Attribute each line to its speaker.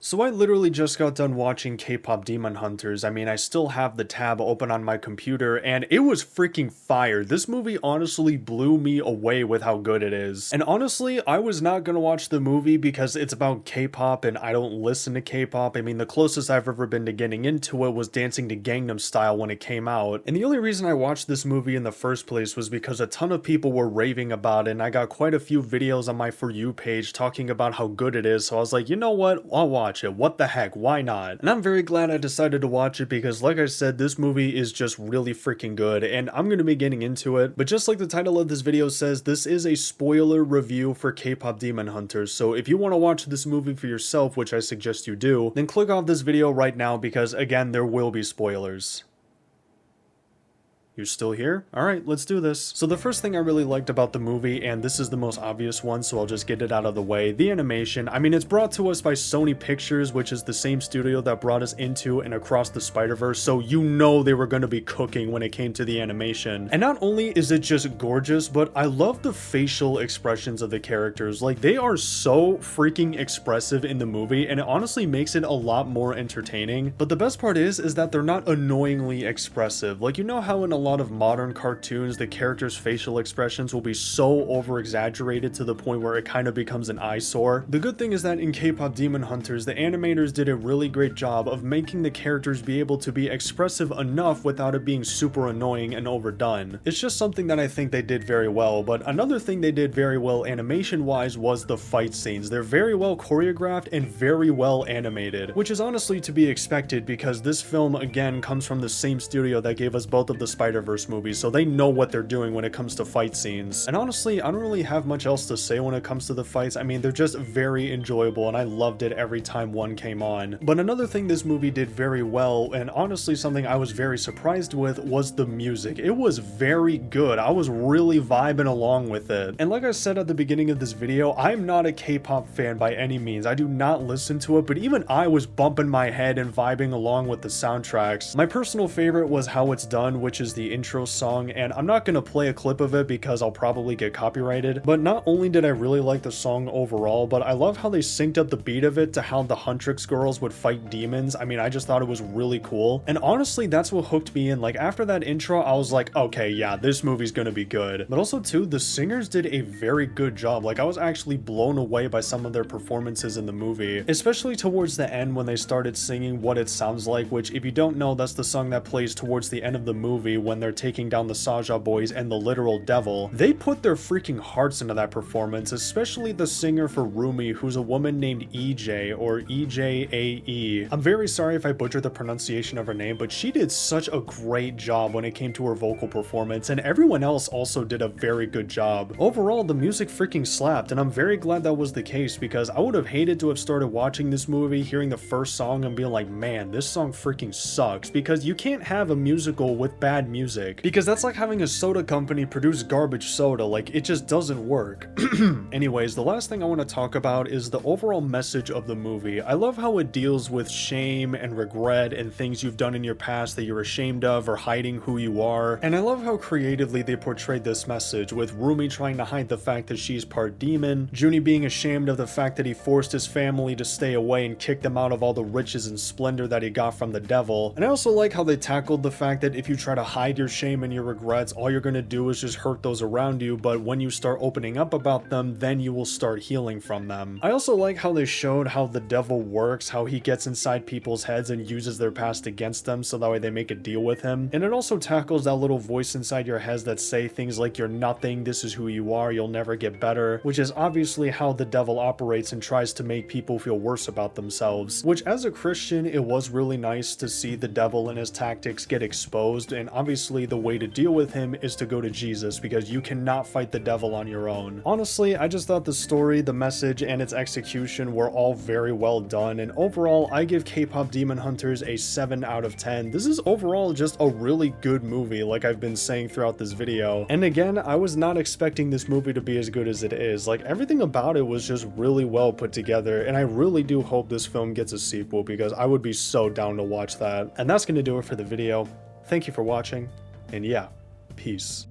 Speaker 1: So I literally just got done watching K-pop Demon Hunters. I mean, I still have the tab open on my computer, and it was freaking fire. This movie honestly blew me away with how good it is. And honestly, I was not gonna watch the movie because it's about K-pop and I don't listen to K-pop. I mean, the closest I've ever been to getting into it was dancing to Gangnam Style when it came out. And the only reason I watched this movie in the first place was because a ton of people were raving about it, and I got quite a few videos on my For You page talking about how good it is. So I was like, you know what? I'll watch it. What the heck? Why not? And I'm very glad I decided to watch it because, like I said, this movie is just really freaking good, and I'm going to be getting into it. But just like the title of this video says, this is a spoiler review for K-pop Demon Hunters. So if you want to watch this movie for yourself, which I suggest you do, then click off this video right now because, again, there will be spoilers. You're still here? Alright, let's do this. So the first thing I really liked about the movie, and this is the most obvious one, so I'll just get it out of the way, the animation. I mean, it's brought to us by Sony Pictures, which is the same studio that brought us Into and Across the Spider-Verse, so you know they were going to be cooking when it came to the animation. And not only is it just gorgeous, but I love the facial expressions of the characters. Like, they are so freaking expressive in the movie, and it honestly makes it a lot more entertaining. But the best part is that they're not annoyingly expressive. Like, you know how in a lot of modern cartoons the characters' facial expressions will be so over exaggerated to the point where it kind of becomes an eyesore? The good thing is that in K-pop Demon Hunters, the animators did a really great job of making the characters be able to be expressive enough without it being super annoying and overdone. It's just something that I think they did very well. But another thing they did very well animation wise was the fight scenes. They're very well choreographed and very well animated, which is honestly to be expected because this film again comes from the same studio that gave us both of the Spider-Verse movies, so they know what they're doing when it comes to fight scenes. And honestly, I don't really have much else to say when it comes to the fights. I mean, they're just very enjoyable and I loved it every time one came on. But another thing this movie did very well, and honestly something I was very surprised with, was the music. It was very good. I was really vibing along with it. And like I said at the beginning of this video, I'm not a K-pop fan by any means. I do not listen to it, but even I was bumping my head and vibing along with the soundtracks. My personal favorite was How It's Done, which is the intro song, and I'm not gonna play a clip of it because I'll probably get copyrighted. But not only did I really like the song overall, but I love how they synced up the beat of it to how the Huntrix girls would fight demons. I mean, I just thought it was really cool. And honestly, that's what hooked me in. Like, after that intro, I was like, okay, yeah, this movie's gonna be good. But also too, the singers did a very good job. Like, I was actually blown away by some of their performances in the movie, especially towards the end when they started singing What It Sounds Like, which, if you don't know, that's the song that plays towards the end of the movie when they're taking down the Saja boys and the literal devil. They put their freaking hearts into that performance, especially the singer for Rumi, who's a woman named EJ, or EJAE. I'm very sorry if I butchered the pronunciation of her name, but she did such a great job when it came to her vocal performance, and everyone else also did a very good job. Overall, the music freaking slapped, and I'm very glad that was the case because I would have hated to have started watching this movie, hearing the first song, and being like, man, this song freaking sucks, because you can't have a musical with bad music, because that's like having a soda company produce garbage soda. Like, it just doesn't work. Anyways, the last thing I want to talk about is the overall message of the movie. I love how it deals with shame and regret and things you've done in your past that you're ashamed of or hiding who you are. And I love how creatively they portrayed this message, with Rumi trying to hide the fact that she's part demon, Junie being ashamed of the fact that he forced his family to stay away and kicked them out of all the riches and splendor that he got from the devil. And I also like how they tackled the fact that if you try to hide your shame and your regrets, all you're gonna do is just hurt those around you, but when you start opening up about them, then you will start healing from them. I also like how they showed how the devil works, how he gets inside people's heads and uses their past against them so that way they make a deal with him. And it also tackles that little voice inside your head that say things like, you're nothing, this is who you are, you'll never get better, which is obviously how the devil operates and tries to make people feel worse about themselves. Which, as a Christian, it was really nice to see the devil and his tactics get exposed, and obviously the way to deal with him is to go to Jesus, because you cannot fight the devil on your own. Honestly, I just thought the story, the message, and its execution were all very well done, and overall, I give K-pop Demon Hunters a 7 out of 10. This is overall just a really good movie, like I've been saying throughout this video. And again, I was not expecting this movie to be as good as it is. Like, everything about it was just really well put together, and I really do hope this film gets a sequel because I would be so down to watch that. And that's gonna do it for the video. Thank you for watching, and yeah, peace.